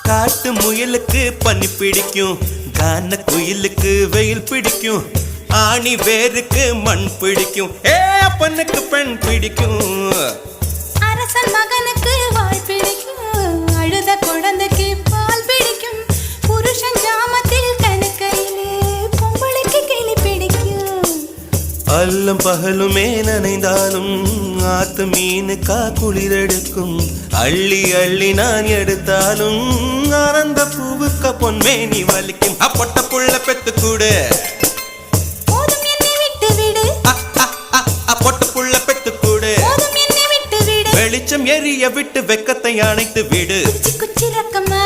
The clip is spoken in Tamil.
காட்டு முயலுக்கு பனி பிடிக்கும், கான குயிலுக்கு வெயில் பிடிக்கும், ஆணி வேருக்கு மண் பிடிக்கும், அப்பனுக்கு பெண் பிடிக்கும். அரசன் மகனுக்கு வாய் பிடிக்கும், அழுத குழந்தைக்கு பால் பிடிக்கும், புருஷன் ஜாமத்தில் கணக்கையிலே பொம்பளைக்கு கிளி பிடிக்கும். அல்லும் பகலுமே நனைந்தாலும் ஆத்து மீனுக்கா குளிரெடுக்கும், அள்ளி அள்ளி நான் எடுத்தாலும் ஆனந்த பூவுக்க பொன்மேனி வலிக்கும். அப்பொட்ட புள்ள பெத்து கூடு, போதும் என்னை விட்டு விடு, பொட்ட புள்ள பெத்து கூடு, போதும் என்னை விட்டு விடு, வெளிச்சம் எரிய விட்டு வெக்கத்தை அணைத்து விடு. குச்சி குச்சி ரக்கமா